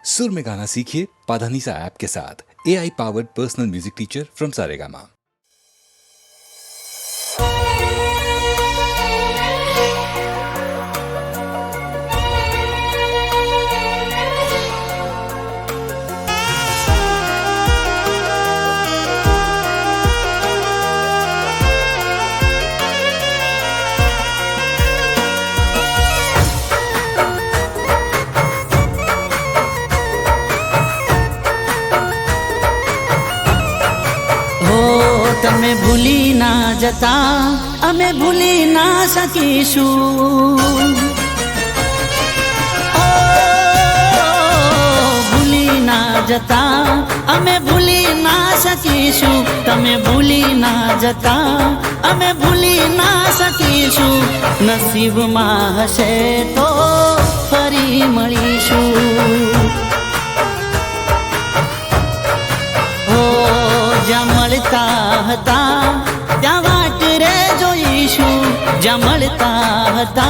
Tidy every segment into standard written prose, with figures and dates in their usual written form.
सुर में गाना सीखिए पाधानीसा ऐप के साथ। AI powered personal music teacher from Saregama. તમે ભૂલી ના જતા અમે ભૂલી ના શકીશું ભૂલી ના જતા અમે ભૂલી ના શકીશું તમે ભૂલી ના જતા અમે ભૂલી ના શકીશું નસીબમાં હશે તો ફરી મળીશું જ્યાં મળતા હતા ત્યાં વાટ રે જોઈશું જ્યાં મળતા હતા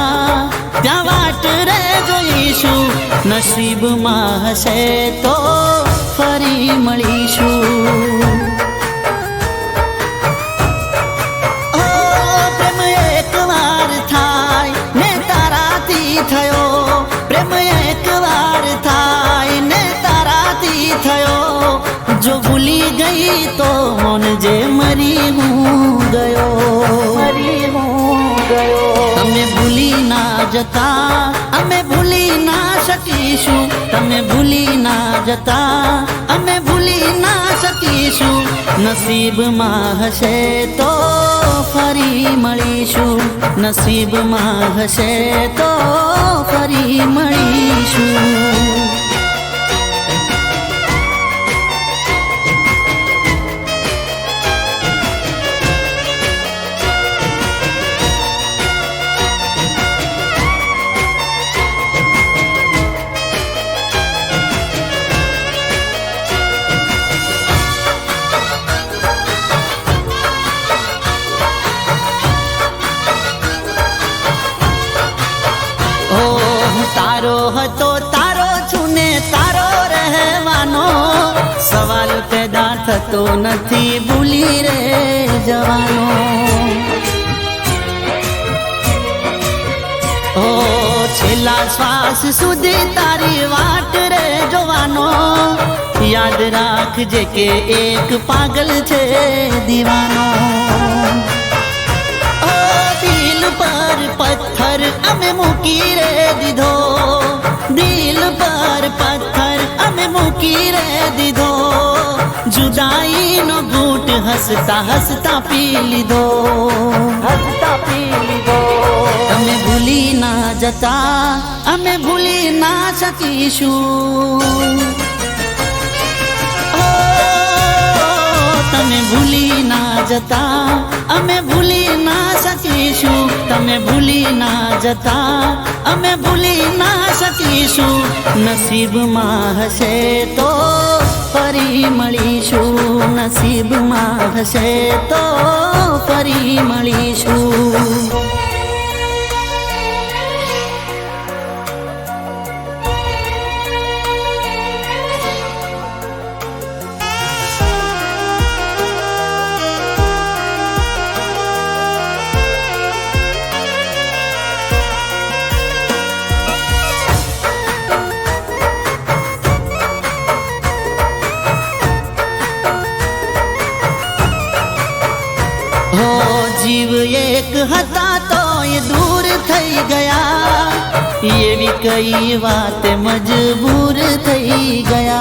ત્યાં વાટ રે જોઈશું નસીબમાં હશે તો ફરી મળીશું પ્રેમ એકવાર થાય ને તારાથી થયો પ્રેમ એકવાર થાય ને તારાથી થયો जो भूली गई तो मन जे मरी हूँ गयो तमे भूली ना जता अमे भूली ना सकीशू तमे भूली ना जता अमे भूली ना सकीशू नसीब में हशे तो फरी मळीशू नसीब में हशे तो फरी मळीशू तारो हतो तारो छूने तारो रहवानो सवाल पैदा थतो नथी भूली रे जवानो ओ छेला श्वास सुधी तारी वाट रे जोवानो याद राख जे के एक पागल छे दीवानो दिल पर पत्थर अमे मूकी रे दीधो दिल पर पत्थर अमे मूकी रे दीधो जुदाई नो घूट हंसता हंसता पी लीधो तमे भूली ना जता अमे भूली ना सकीशू तमे भूली ना जता अमे भूली ना सकीशू तमे भूली ना जता अमे भूली ना सकीशू नसीब में हशे तो फरी मळीशू नसीब में हशे तो फरी मळीशू हो जीव एक हता तो ये दूर थई गया ये भी कई बात मजबूर थई गया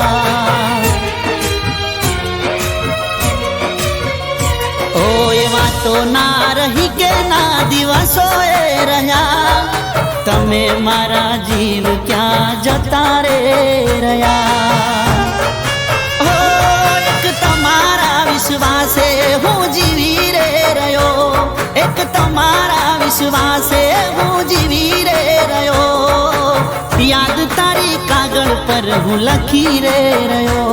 ओ ये वातो ना रही के ना दिवसो ए रहा तमे मारा जीव क्या जता रे रहा एक तमारा विश्वासे हूँ जीवी रे रयो एक तमारा विश्वासे हूँ जीवी रे रयो याद तारी कागल पर हूँ लखी रे रयो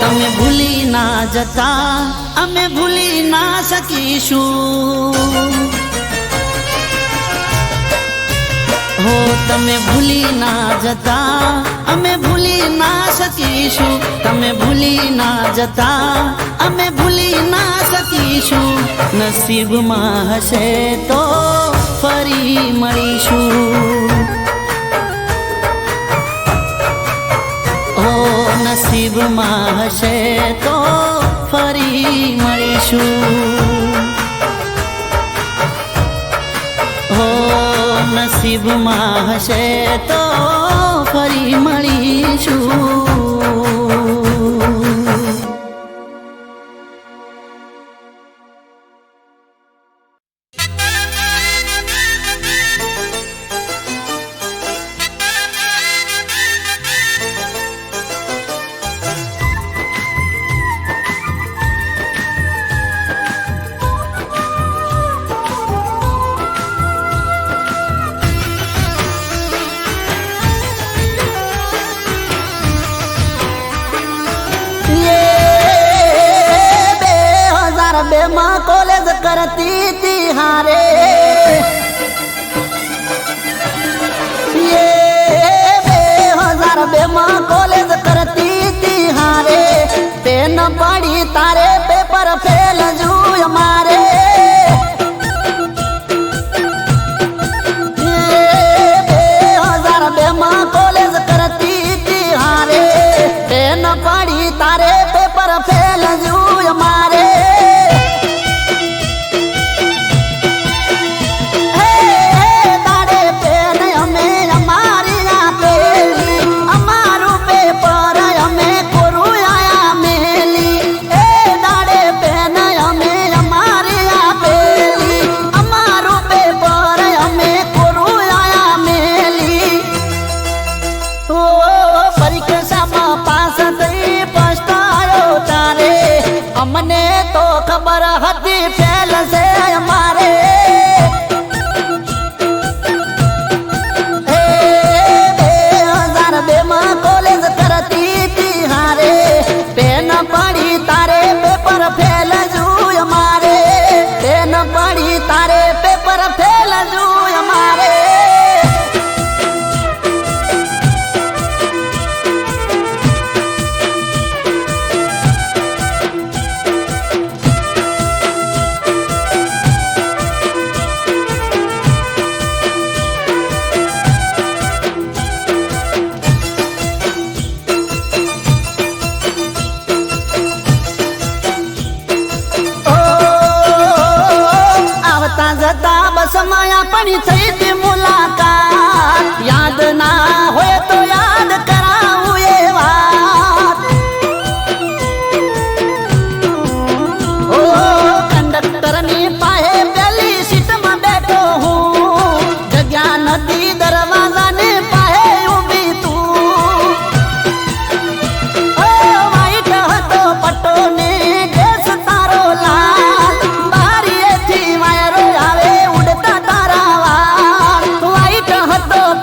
तमे भूली ना जता अमे भूली ना सकीशू હો તમે ભૂલી ના જતા અમે ભૂલી ના શકીશું, તમે ભૂલી ના જતા અમે ભૂલી ના શકીશું, નસીબમાં હશે તો ફરી મળીશું, ઓ નસીબમાં હશે તો ફરી મળીશું, ઓ નસીબમાં હશે તો ફરી મળીશું. માં કોલેજ કરતી તી હારે, ये 2002 માં કોલેજ કરતી તી હારે, પેન પડી તારે પેપર ફેલ જુય મારે, 2002 માં કોલેજ કરતી તી હારે, પેન પડી તારે પેપર ફેલ જુય મારે, અમને તો ખબર હતી ફેલ છે અમારે, 2002 માં કોલેજ કરતી તી હારે, પેન પડી તારે પેપર ફેલ જુય મારે, પેન પડી તારે પેપર ફેલ જુય મારે, જતા બસ માયા પડી થઈ તી મુલાકાત, યાદ ના હોય તો યાદ કરાવું એ વાત, ઓ કંડક્ટરની પાસે પેલી સીટમાં બેઠો હું, જગ્યા નથી દરવાજાની પાસે ઊભી તું, ઓ વાઈટ હતો પટ્ટો ને ડ્રેસ તારો લાલ, બારીએથી વાયરો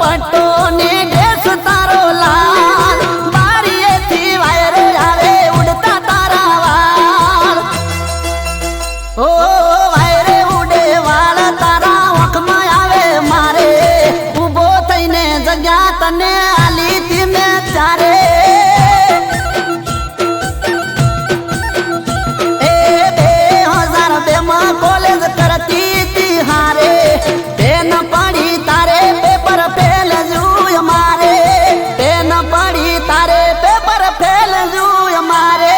પટ્ટો ને ડ્રેસ તારો લાલ, બારીએથી વાયરો આવે ઉડતા તારા વાળ, ઓ વાયરે ઉડે વાળ તારા આંખમાં આવે મારે, ઊભો થઈને જગ્યા તને આલી તી મેં ચારે, 2002 માં કોલેજ કરતી તી હારે, પેન પડી તારે પેપર ફેલ જુય મારે, પેન પડી તારે પેપર ફેલ જુય મારે,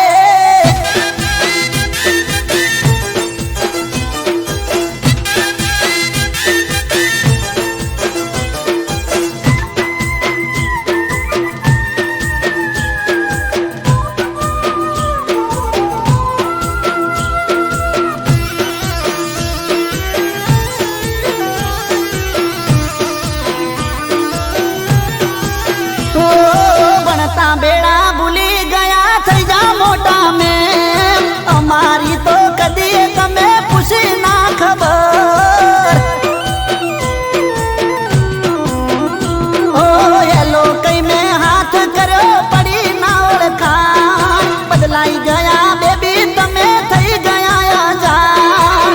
બેડા ભૂલી ગયા થઈ જા મોટા મેં, અમારી તો કદી તમે પૂછી ના ખબર, ઓ હેલો કઈ મેં હાથ કર્યો પડી ના ઓળખાણ, બદલાઈ ગયા બેબી તમે થઈ ગયા જાણ,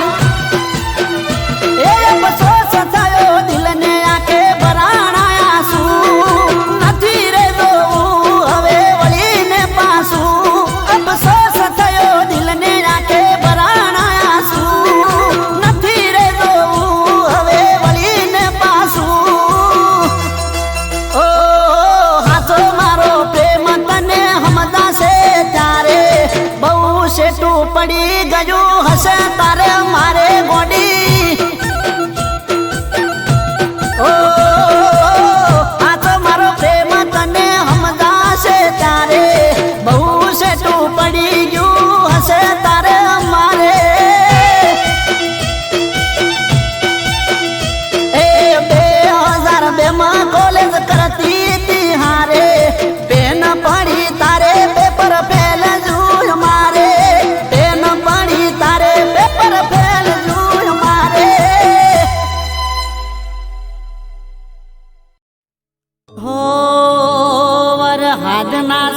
એ અફસોસ થયો દિલને આંખે ભરાણ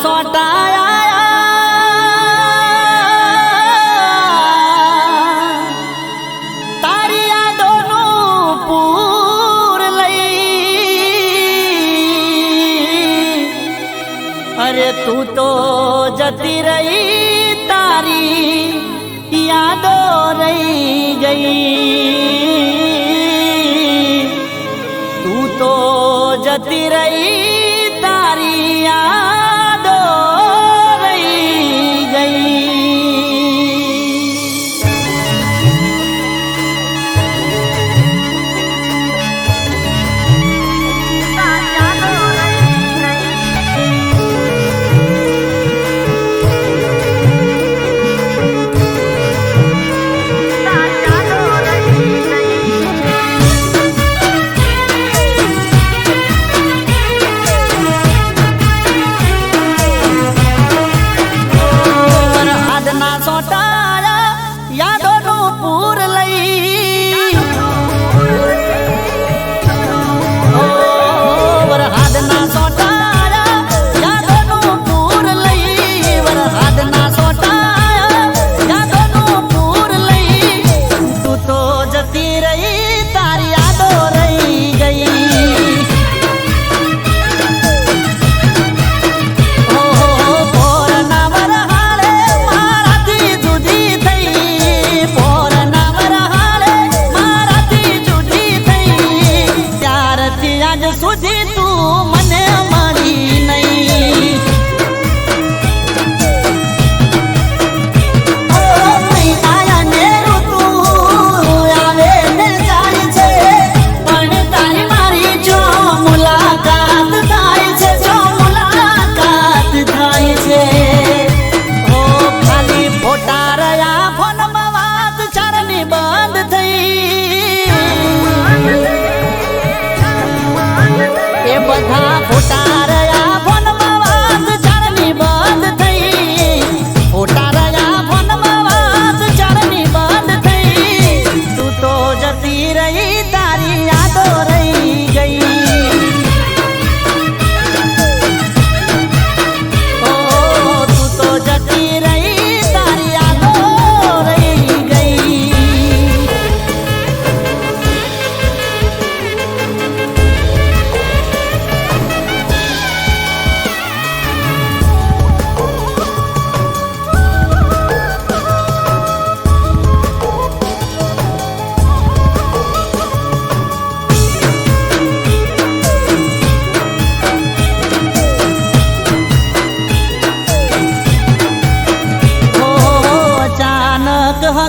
સોટાયા તારી યાદોનું પૂર લઈ અરે તું તો જતી રહી તારી યાદો રહી ગઈ તું તો જતી રહી તારી યાદો રહી ગઈ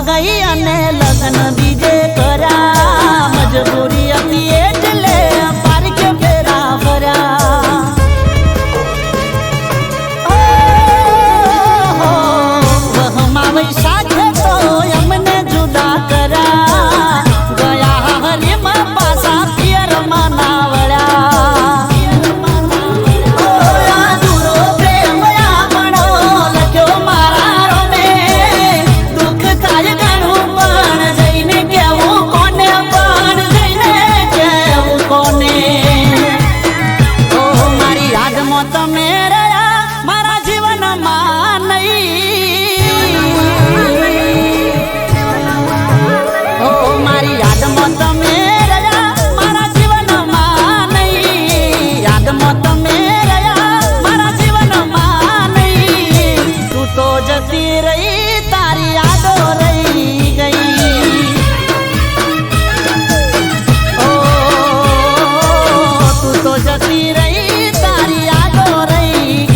ગઈ અને લગ્ન બીજે કર્યા મજબૂરી હતી એટલે પારકે ફેરા ફર્યા વહમાં વૈશાખ તો એમને જુદા કર્યા ગયા હરીમાં પાછા પિયરમાં ના વળ્યા જતી રહી તારી યાદો રહી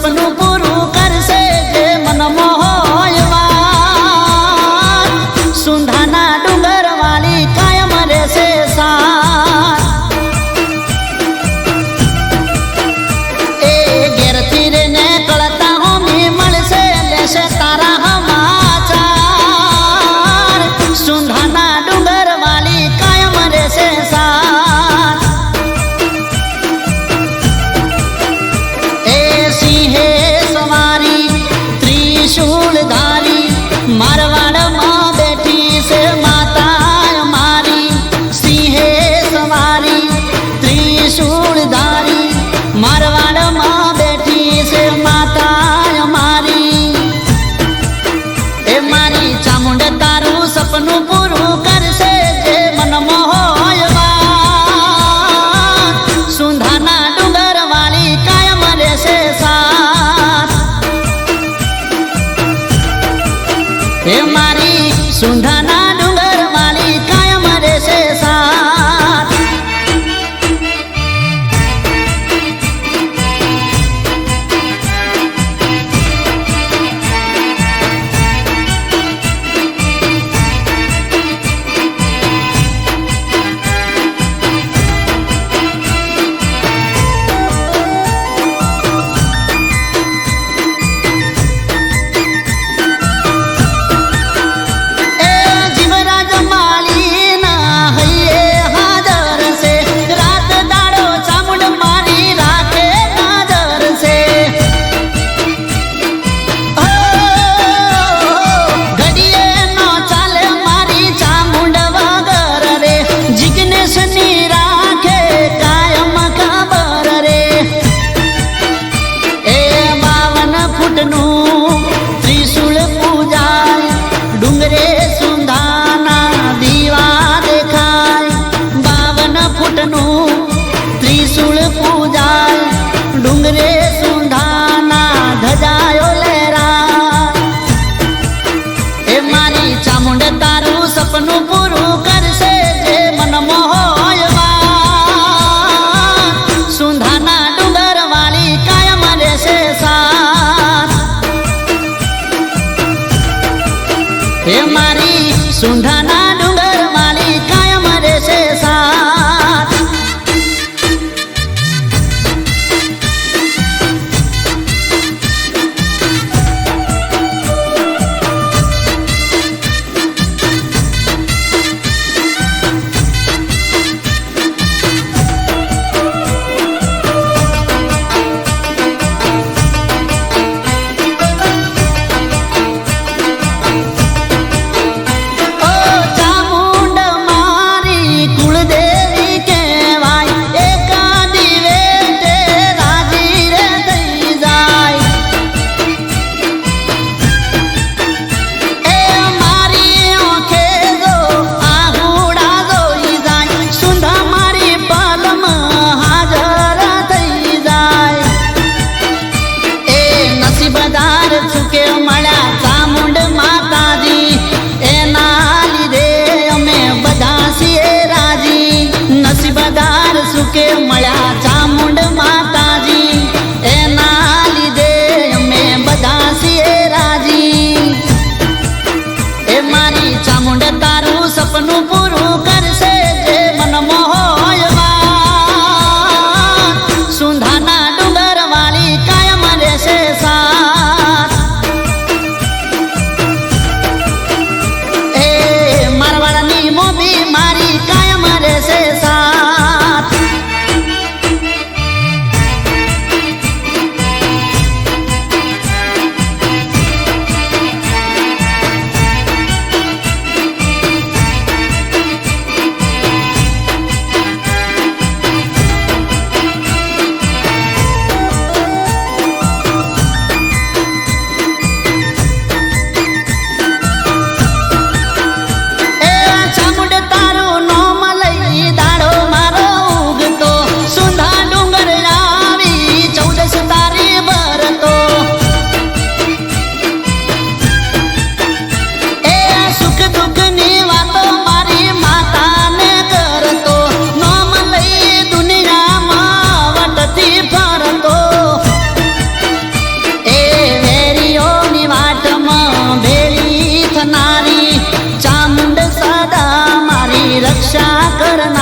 સપનું પૂરું કરશે જે મનમાં હોય વાત સુંધાના ડુંગર વાળી કાયમ રહેશે સાથ એ ઘેરથી રે ને કળતા હોમી મળશે લેશે તારા સમાચાર સુંધાના ડુંગર વાળી કાયમ રહેશે સાથ એ સિંહે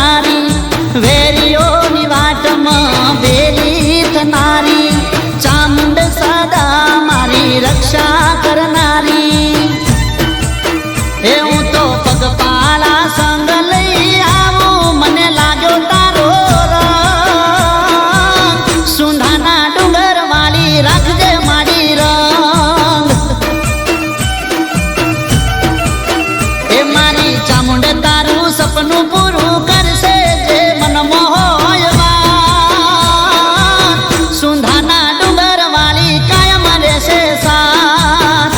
કરનારી વેરીઓની વાટમાં વેરી થનારી ચામુંડ સદા મારી રક્ષા કરનારી એ હું તો પગપાળા સંગ લઈ આવું મને લાગ્યો તારો રંગ સુંધાના ડુંગર વાળી રાખજે મારી રંગ એ મારી ચામુંડ તારું સપનું પૂરું કરશે જે મન મોહયવાન સુંધાના ડુંગર વાળી કાયમ રહેશે સાથ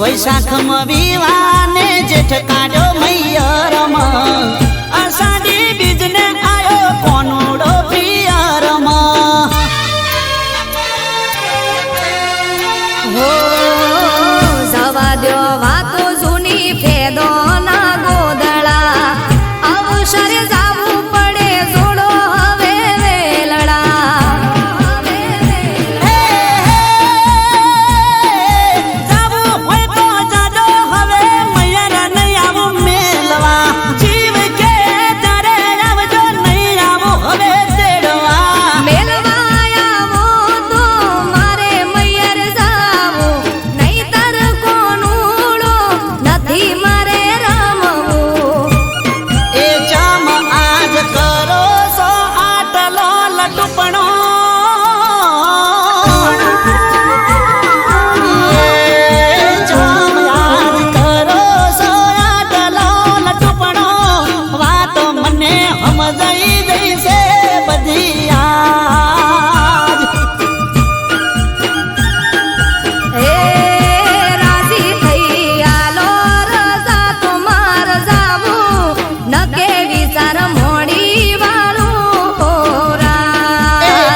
વૈશાખમાં વિવાને જેઠ કાઢ્યો મૈયરમાં અષાઢી બીજને આયો કોનુડો પિયરમાં હો જવા દો વાતો જૂની ફેદો ના ગોદળા અવસર જાવું પડે જોડો હવે વેલડા જાવું હોય તો જાજો હવે મૈયર નહીં આવું મેલવા જીવ કે તારે આવજો નહીં આવું હવે તેડવા મેલવાયાવો તો મારે મૈયર જાવું નહીતર કોનુડો નથી મારે રમવું એ જામ આજ કરો સો આટલો લટપણો એ જામ આજ કરો સો આટલો લટપણો વાતો મને સમજાઈ જઈશે બધી આજ હે રાજી થઈ આલો રજા તમાર જાવું નકે વિચાર મોડી વાળું એ હોરા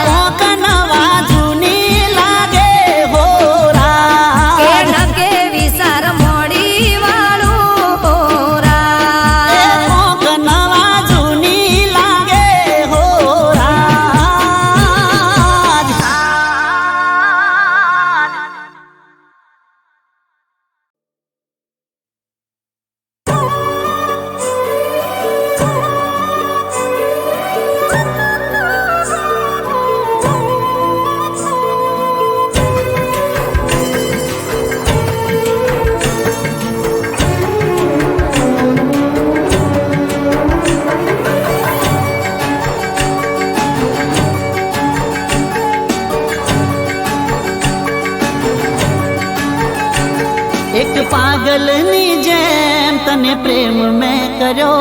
કોક નવા જૂની લાગે હોરા કે નકે વિચાર મોડી વાળું હોરા કોક નવા જૂની લાગે હોરા એક પાગલની જેમ તને પ્રેમ મેં કર્યો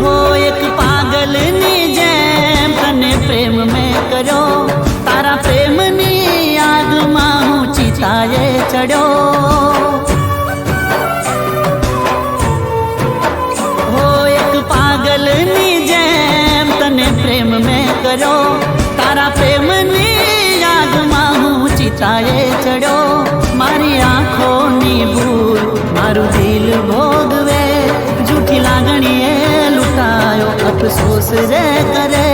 હો એક પાગલની જેમ તને પ્રેમ મેં કર્યો તારા પ્રેમની આગમાં હું ચિતાએ ચડ્યો હો એક પાગલની જેમ તને પ્રેમ મેં કર્યો તારા પ્રેમની યાદમાં હું ચિતાએ ચડ્યો મારી આંખોની ભૂલ મારું દિલ ભોગવે જૂઠી લાગણીએ લૂંટાયો અફસોસ રે કરે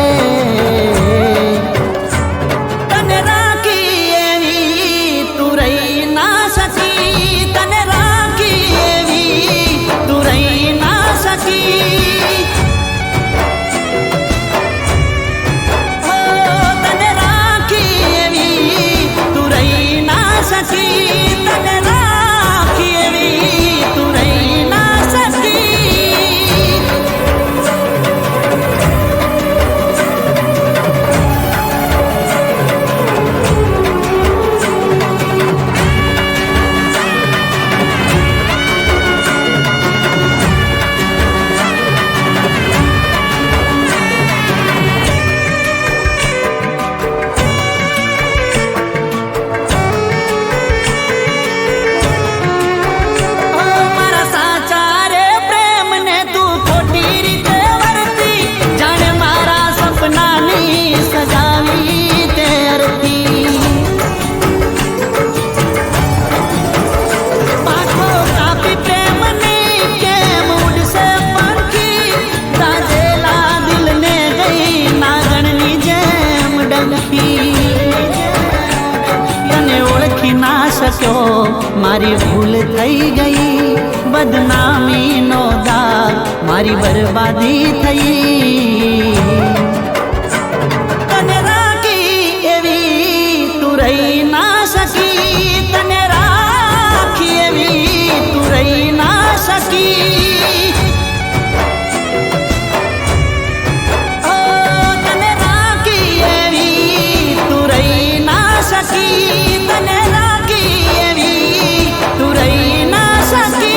તને રાખી એવી તું રહી ના શકી તને રાખી એવી તું રહી ના શકી ઓ તને રાખી એવી તું રહી ના શકી તને રાખી એવી તું રહી ના શકી મારા સાચા રે પ્રેમને તું ખોટી રીતે વર્તી જાણે મારા સપનાની સજાવી તે અરતી પાખો કાપી પ્રેમની કેમ ઉડશે પંખી દાજેલા દિલને ગઈ નાગણની જેમ ડંખી તને ઓળખી ના શક્યો મારી ભૂલ થઈ ગઈ બદનામીનો દાગ મારી બરબાદી થઈ તને રાખી એવી તું રહી ના શકી તને રાખી એવી તું રહી ના શકી ઓ તને રાખી એવી તું રહી ના શકી તને રાખી એવી તું રહી ના શકી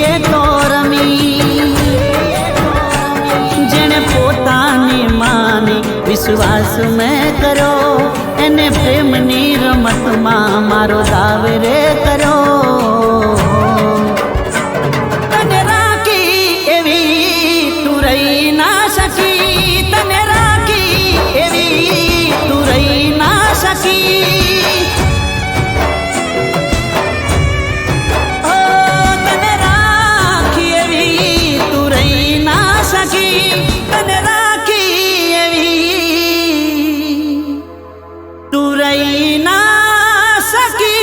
એ તો રમી જેને પોતાની માની વિશ્વાસ મેં કર્યો એને પ્રેમની રમતમાં મારો દાવ રે કર્યો તને રાખી એવી તું રહી ના શકી તને રાખી એવી તું રહી ના શકી તને રાખી એવી તું રહી ના શકી તને રાખી એવી તું રહી ના શકી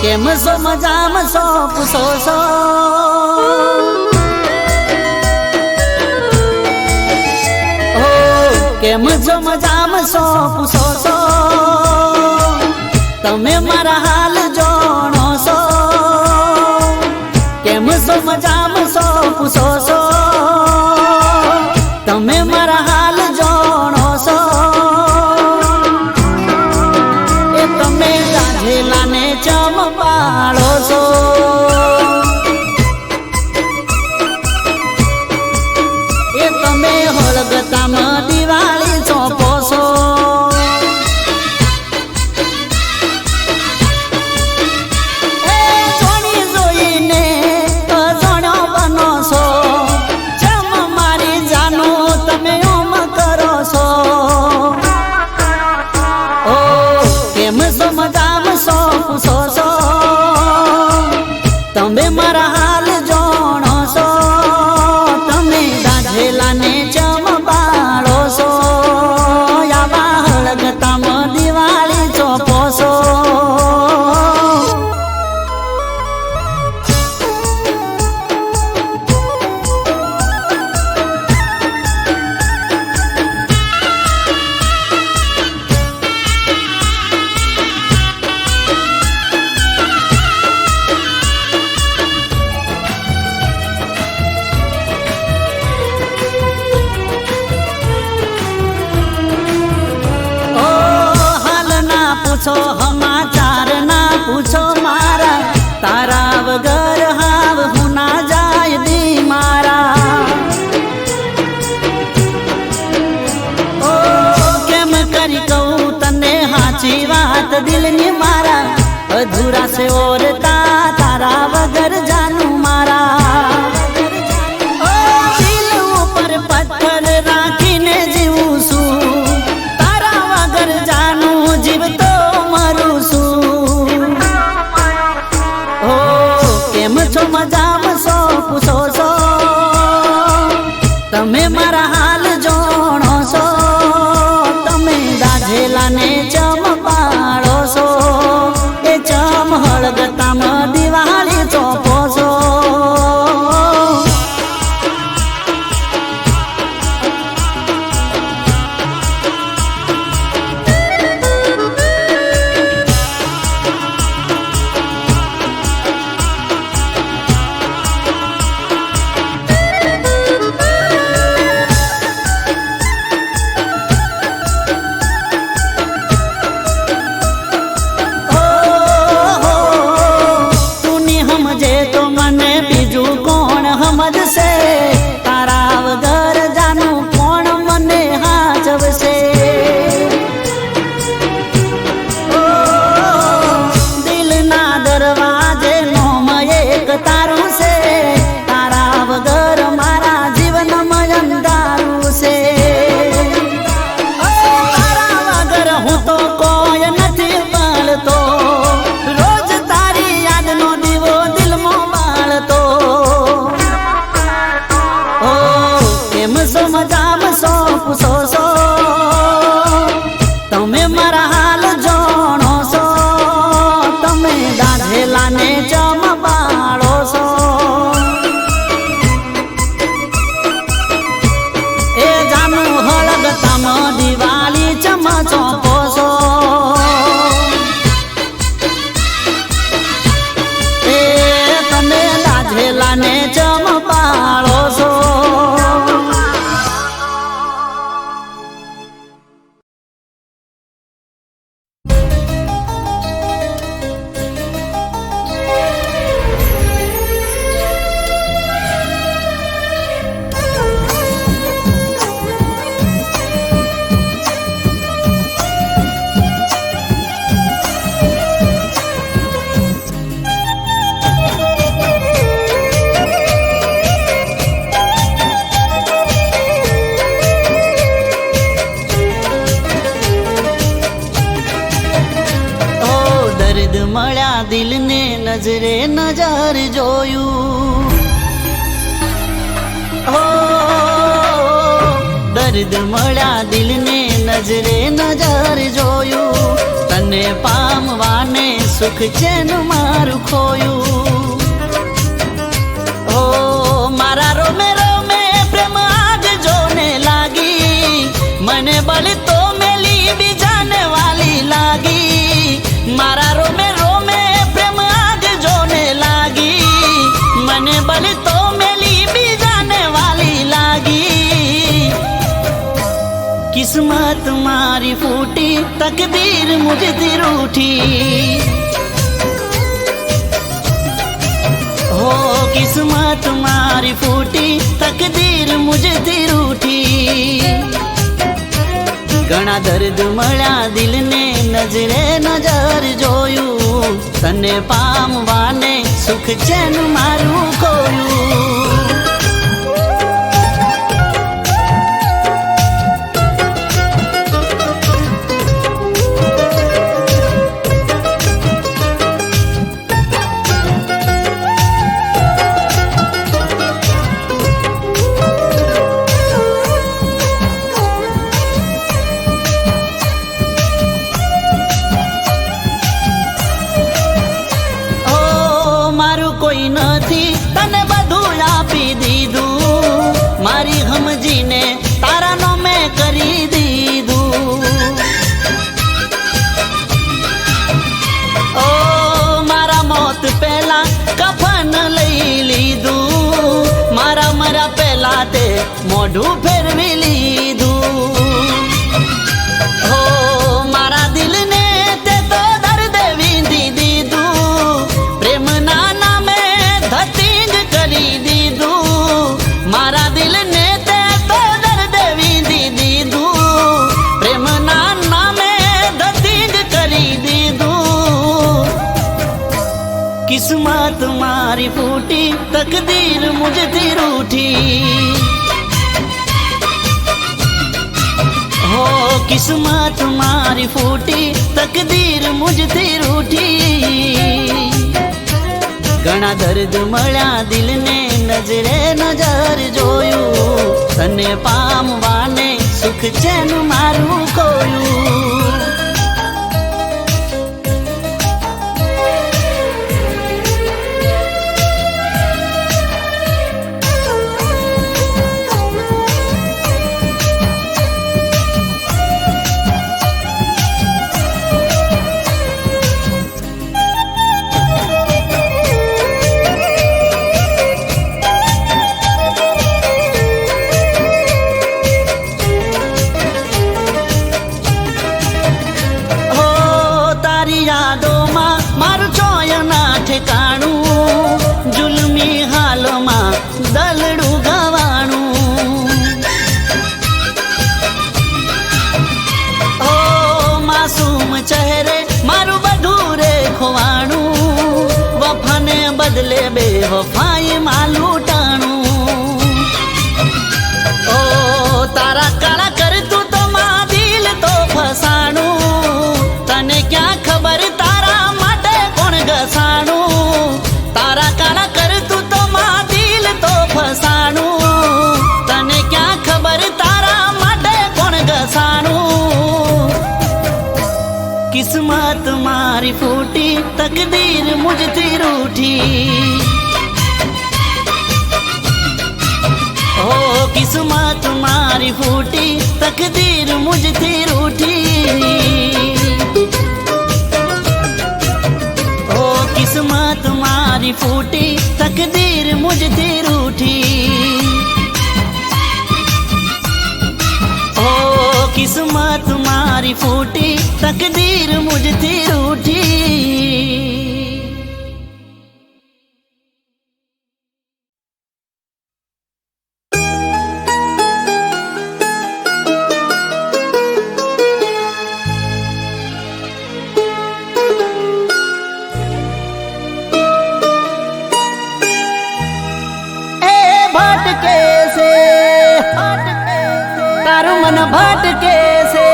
કેમ છો મજામાં છો પૂછો છો કેમ છો મજામાં છો પૂછો છો તમે મારા હાલ જાણો છો કેમ છો મજામાં છો પૂછો છો તમે મારા હાલ જાણો છો એ તમે ગાંધેલાને ચમપાળો છો એ તમે હોળગતામાં દિવાળી ચોપો છો એ જોણી જોઈને અજાણ્યો બનો છો ચમ મારી જાનું તમે ઓમ કરો છો ઓ કેમ છો મજામાં છો પૂછો છો તમે મારા હાલ જાણો છો તમે ગાંધેલાને ચમબાળો છો યાવા હળગતામાં દિવાળી ચોપો છો પૂછો સમાચાર ના પૂછો મારા તારા વગર હાવ હું ના જાય દી મારા ઓ કેમ કરી કહું તને હાચી વાત દિલની મારા અધૂરા છે ઓરતા તારા વગર જાનું મારા ઓ દિલ ઉપર પથ્થર રાખીને જીવું છું તારા વગર જાનું જીવતો મરું છું ઓ કેમ છો મજામાં છો પૂછો છો તમે મારા હાલ જાણો છો તમે ગાંધેલાને ચમપાળો છો એ ચમ હળગતામાં દિવાળી દાધેલાને ચમપાળો છો એ જાનું હળગતામાં દિવાળી ચમચોપો છો એ તમે દાધેલાને ચમપાળો છો મળ્યા દિલને નજરે નજર જોયું હો દર્દ મળ્યા દિલને નજરે નજર જોયું તને પામવાને સુખ ચેન મારું ખોયું હો મારા રોમે રોમે પ્રેમ આગ જોને લાગી મને બળ તો મેલી બીજાને વાલી લાગી મારા રોમે રોમે પ્રેમ આગ જોને લાગી મને બલ તો મેલી બીજાને વાલી લાગી કિસ્મત મારી ફૂટી તકદીર મુझથી રૂઠી હો કિસ્મત મારી ફૂટી તકદીર મુझથી રૂઠી ઘણા દર્દ મળ્યા દિલને નજરે નજર જોયું તને પામવાને સુખ ચેન મારું ખોયું કોઈ નથી તને બધું આપી દીધું મારી સમજીને તારાનો મેં કરી દીધું ઓ મારા મોત પહેલા કફન લઈ લીધું મારા મરા પહેલા તે મોઢું ફેરવી લીધું હો મારા દિલને તે તો દર્દ વીંધી દીધું પ્રેમના ધતિંગ કરી દીધું મારા દિલને તે તો દર્દ વીંધી દીધું પ્રેમના નામે ધતિંગ કરી દીધું કિસ્મત મારી ફૂટી તકદીર મુझથી રૂઠી હો કિસ્મત મારી ફૂટી તકદીર મુझથી રૂઠી ઘણા દર્દ મળ્યા દિલને નજરે નજર જોયું તને પામવાને સુખ ચેન મારું ખોયું યાદોમાં મારું ચોય ના ઠેકાણું જુલમી હાલમાં દલડું ગવાણું ઓ માસૂમ ચહેરે મારું બધું રે ખોવાણું વફાને બદલે બે વફાઈ માં લૂંટાણું ઓ તારા કાળા કરતું તો માં દિલ તો ફસાણું તને ક્યાં ખબર તારા માટે કોણ ઘસાણું તારા કાળા કરતું તો માં દિલ તો ફસાણું તને ક્યાં ખબર તારા માટે કોણ ઘસાણું કિસ્મત મારી મારી ફૂટી તકદીર મુજથી રૂઠી ઓ કિસ્મત મારી ફૂટી તકદીર મુજથી રૂઠી ઓ કિસ્મત મારી ફૂટી તકદીર મુજથી રૂઠી ઓ કિસ્મત મારી ફૂટી તકદીર મુજથી રૂઠી તારું મન ભટકે છે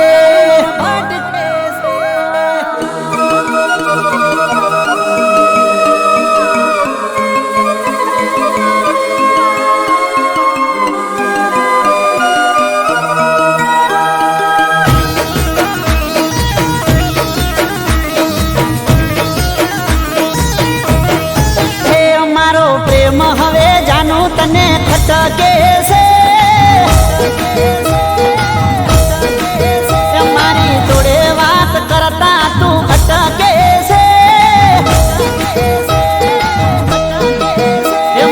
મારો પ્રેમ હવે જાનું તને ખટકે છે મારી જોડે વાત કરતા તું અટકે છે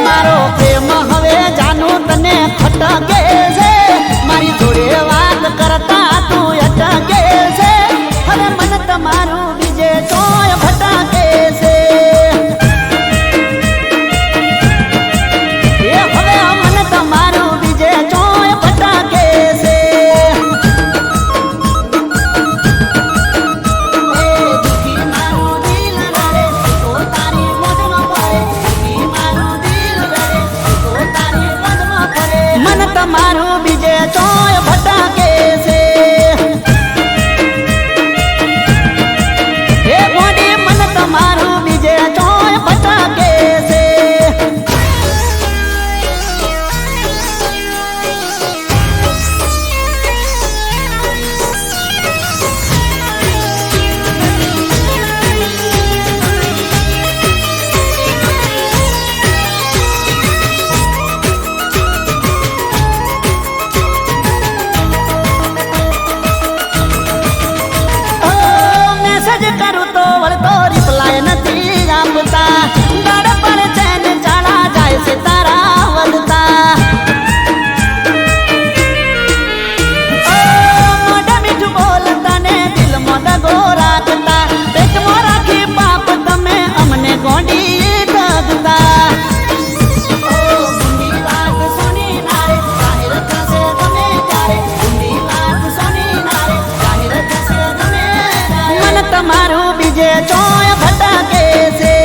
મારો પ્રેમ હવે જાનું તને ખટકે છે મારી જોડે વાત કરતા તું અટકે છે હવે મન તમારું બીજે તોય ભટકે છે તમારું બીજે ચોય ભટકે છે દુખી મારું દિલ રડે તો તારી મોજમાં પડે દુખી મારું દિલ રડે તો તારી મોજમાં પડે મન તમારું બીજે ચોય ભટકે છે હે મોડી મન તમારું બીજે ચોય ભટકે છે કરું તો વળતો રિપ્લાય નથી આપતા ગાડ પર ચેન ચાલા જાય છે તારા વધતા મોઢા મીઠું બોલતા ને દિલમાં દગો રાખતા પેટમાં રાખી પાપ તમે અમને ગોંડી ઠગતા તમારું બીજે ચોય ભટકે છે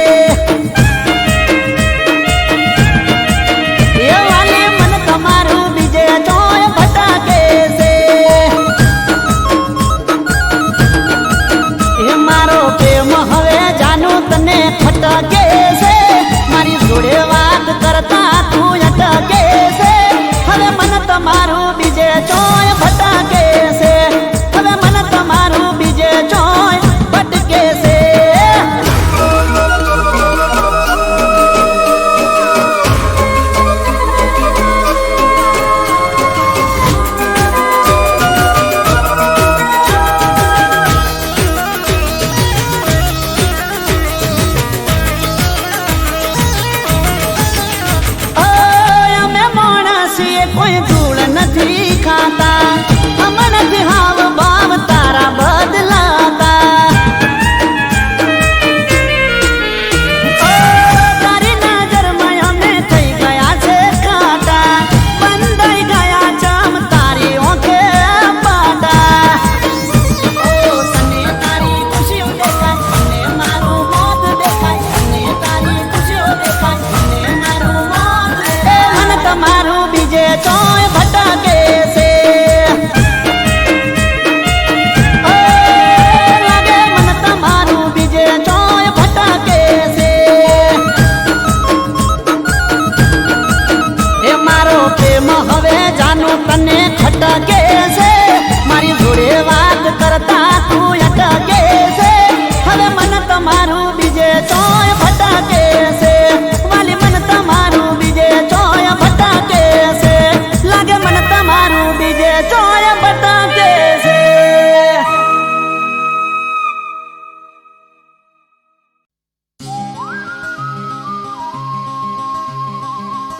એ વાલે મન તમારું બીજે ચોય ભટકે છે એ મારો પ્રેમ હવે જાનું તને ખટકે છે મારી જોડે વાત કરતા તું અટકે છે હવે મન તમારું બીજે ચોય ભટકે છે હવે મન તમારું બીજે ચોય ભટકે છે અમે માણસીએ કોઈ ધૂળ નથી ખાતા અમને હાવ ભાવ તારા બદલાતા તારી નજરમાં અમે થઈ ગયા છે કાંટા બંધાઈ ગયા ચામ તારી ઓંખે પાટા તને તારી ખુશીઓ દેખાય મને મારું મોત દેખાય મને તારી ખુશીઓ દેખાય મને મારું મોત મન તમારું બીજે ચોય ભટકે છે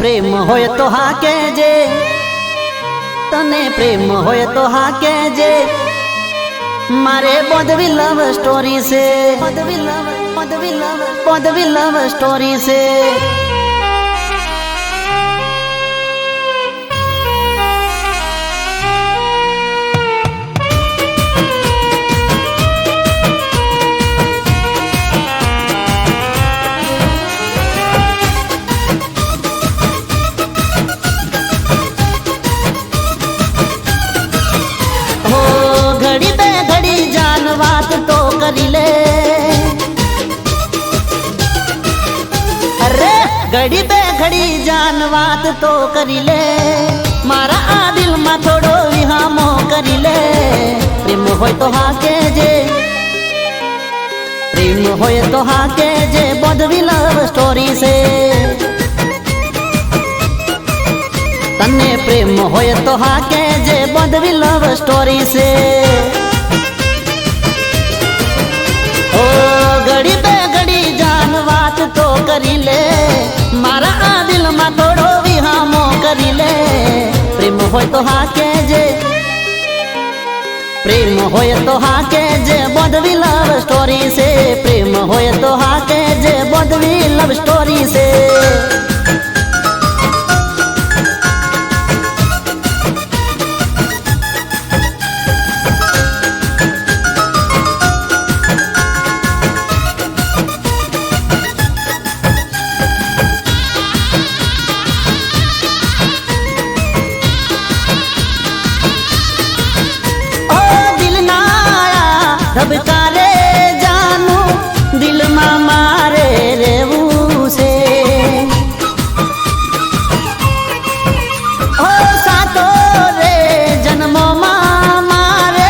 પ્રેમ હોય તો હા કેજે, તને પ્રેમ હોય તો હા કેજે, મારે બોધવી લવ સ્ટોરી છે, બોધવી લવ સ્ટોરી છે. વાત તો કરી લે, અરે ઘડી બે ઘડી જાન વાત તો કરી લે, મારા આ દિલમાં થોડો વિહામો કરી લે. પ્રેમ હોય તો હા કેજે, પ્રેમ હોય તો હા કેજે, બોધવી લવ સ્ટોરી છે. તને પ્રેમ હોય તો હા કેજે, બોધવી લવ સ્ટોરી છે. ઘડી બે ઘડી જાન વાત તો કરી લે, મારા આ દિલમાં થોડો વિહામો કરી લે. પ્રેમ હોય તો હા કેજે, પ્રેમ હોય તો હા કેજે, બોધવી લવ સ્ટોરી છે. પ્રેમ હોય તો હા કેજે, બોધવી લવ સ્ટોરી છે. ધબકારે જાનું દિલમાં મારે રહેવું છે. ઓ સાતો રે જન્મોમાં મારે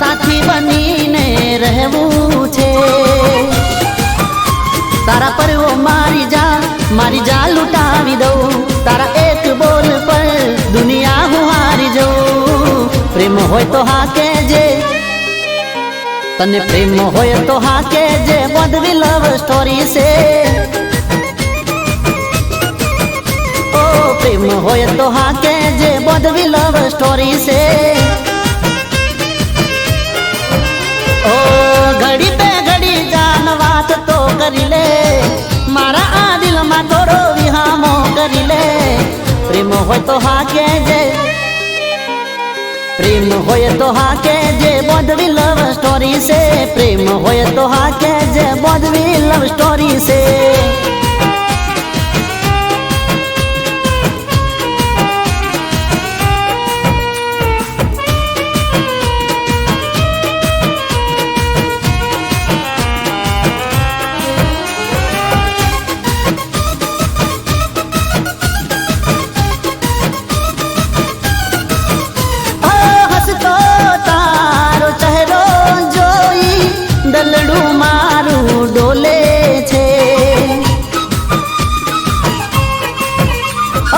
સાથી બનીને રહેવું છે. તારા પર ઓ મારી જા લૂંટાવી દઉં, તારા એક બોલ પર દુનિયા હું હારી જઉં. પ્રેમ હોય તો હા કેજે, તને પ્રેમ હોય તો હા કેજે, બોધવી લવ સ્ટોરી છે. ઓ પ્રેમ હોય તો હા કેજે, બોધવી લવ સ્ટોરી છે. ઓ ઘડી બે ઘડી જાન વાત તો કરી લે, મારા આ દિલમાં થોડો વિહામો કરી લે. પ્રેમ હોય તો હા કેજે, પ્રેમ હોય તો હા કેજે, બોધવી લવ સ્ટોરી છે. પ્રેમ હોય તો હા કેજે, બોધવી લવ સ્ટોરી છે. દલડું મારું ડોલે છે.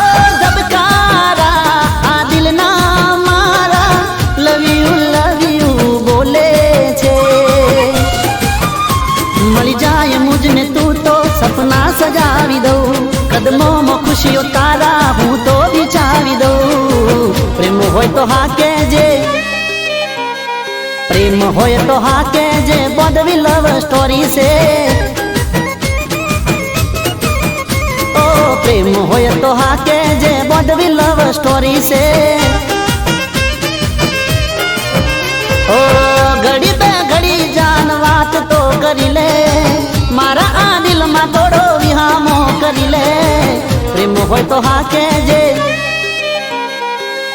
ઓ ધબકારા આ દિલના મારા લવ યુ બોલે છે. મળી જાય મુજને તું તો સપના સજાવી દઉં, કદમોમાં ખુશીઓ તારા હું તો બિચાવી દઉં. પ્રેમ હોય તો હા કેજે, પ્રેમ હોય તો હા કેજે, બોધવી લવ સ્ટોરી છે. ઓ પ્રેમ હોય તો હા કેજે, બોધવી લવ સ્ટોરી છે. ઓ ઘડી બે ઘડી જાન વાત તો કરી લે, મારા આ દિલમાં થોડો વિહામો કરી લે. પ્રેમ હોય તો હા કેજે,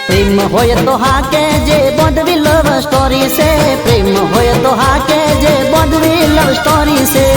પ્રેમ હોય તો હા કેજે, બોધવી લવ સ્ટોરી છે. પ્રેમ હોય તો હા કેજે, બોધવી લવ સ્ટોરી છે.